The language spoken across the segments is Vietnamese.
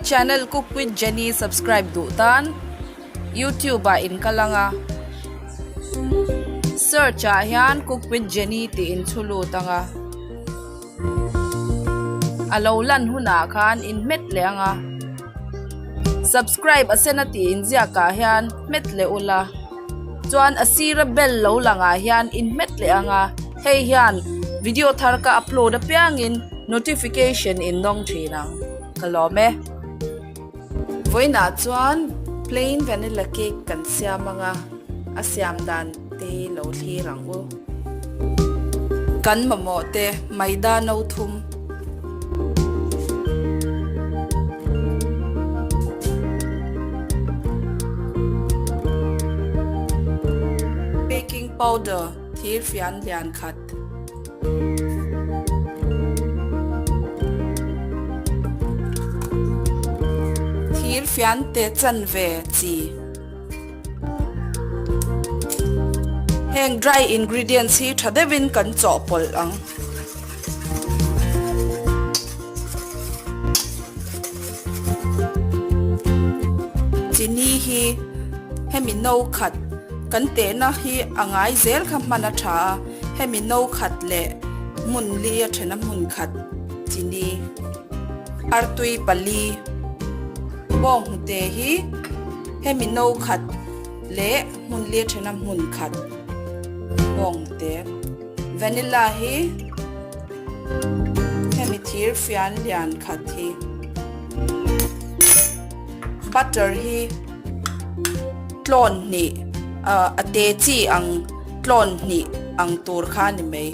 channel Cook with Jenny subscribe du tan YouTube in kalanga search hian Cook with Jenny ti in chulu tanga alo lan huna khan in met leanga subscribe asena ti in zia ka hian met le ula chuan asira bell lo langa hian in met leanga hei hian video thar ka upload apiangin notification in dong thina kalome voina chuan plain vanilla cake kan siamanga asiam dan te lo thli rangu kan mamo te maida no thum baking powder thir fian lian khat thir fian te chan ve chi hang dry ingredients hi thadevin kan chaw pol ang chini hi hemi no khat kan te na hi angai zel kha mana tha hemi no khat le mun li a thena mun khat chini artui pali bong te hi hemi no khat le mun li thena mun khat bong te vanilla hi hemi thir fian lian khat hi butter hi tlon ni ate chi ang tlon ni ang tur kha ni mai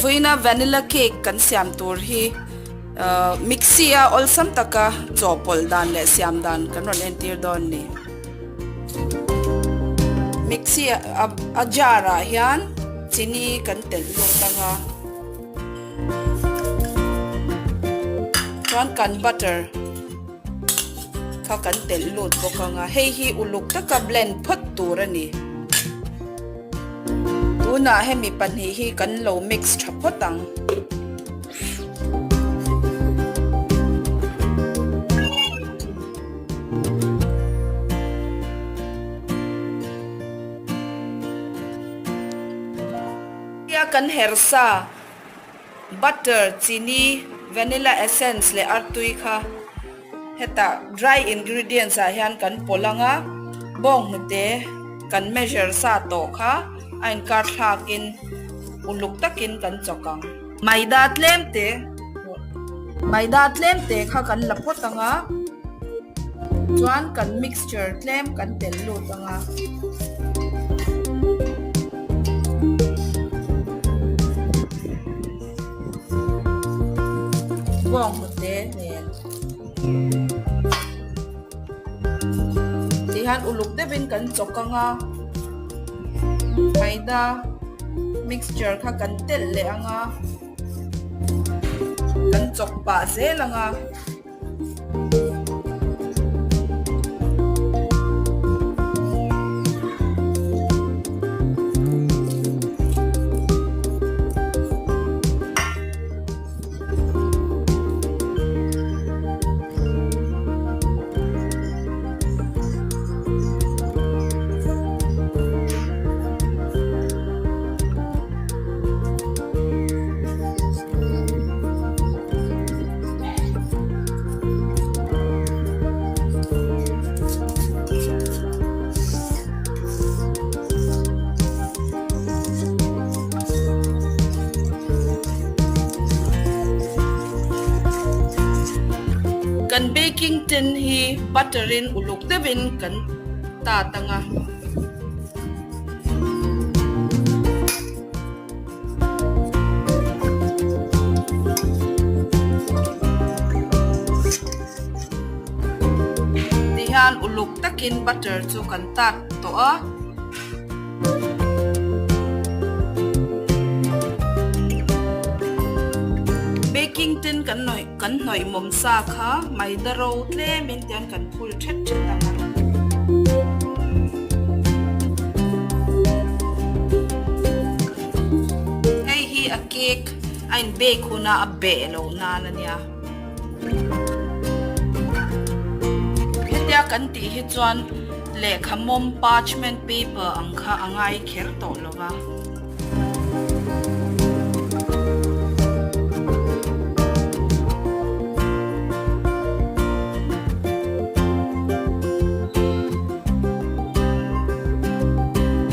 voina vanilla cake kan siam tur hi mixia ol sam taka chopol dan le siam dan kan ron entir don ni mixia ajara hian chini kan tel lo tanga chuan kan butter kha kan tel lut bokanga hei hi uluk taka blend phot tur ani tuna hemi panhi hi kan lo mix thapotang ya kan hersa butter chini vanilla essence le artui kha heta dry ingredients a hian kan polanga bong te kan measure sa to kha ain kar thakin uluk takin kan chokang maida tlem te kha kan lapotanga chuan kan mixture tlem kan tel lutanga bong te nen tihan uluk devin kan chokanga maida mixture kha kan tel le anga kan chok pa zelanga kan baking tin hi butterin uluk devin kan ta tanga tihan uluk takin butter chu kan tat to a baking tin kan noi mom sa kha maida ro tle min tian kan phul thet tanga hei hi a cake Ain bake huna a be lo na na nia hetia kan ti hi chuan le khamom parchment paper angkha angai kher to lova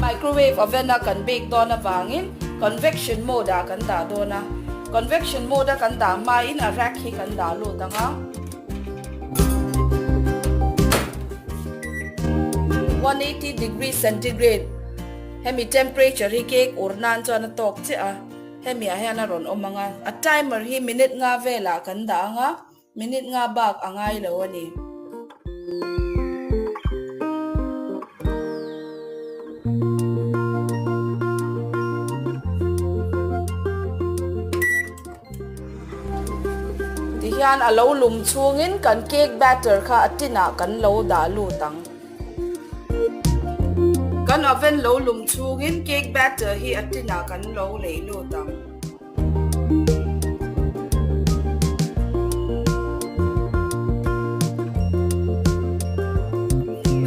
microwave oven a kan bake don awangin convection mode a kan da dona convection mode a kan da mai in a rack hi kan da lo tanga 180 degrees centigrade hemi temperature hi cake urnan chuan a tok che a hemi a hian a ron omanga a timer hi minute nga vela kan da anga minute nga bak angai lo ani hian a lo lum chungin kan cake batter kha atina kan lo da lu tang kan oven lo lum chungin cake batter hi atina kan lo le lu tang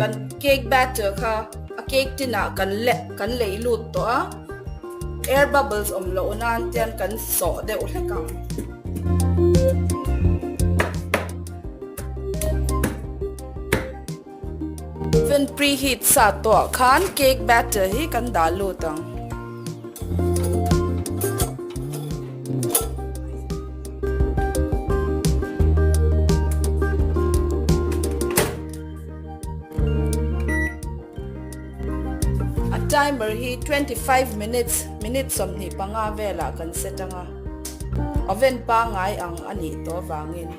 kan cake batter kha a cake tina kan le lu to air bubbles om lo nan tian kan so de u hlekang oven preheat sa to khan cake batter hi kan da lu tang a timer hi 25 minutes somni panga vela kan setanga oven pa ngai ang ani to wangin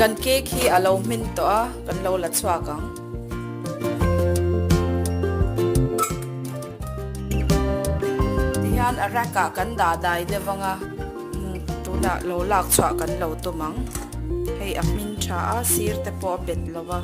kan cake hi alo min to a kan lo la chwa kang tihan araka kan da dai devanga tu da lo lak chwa kan lo to mang hei a min tha a sir te po bet lova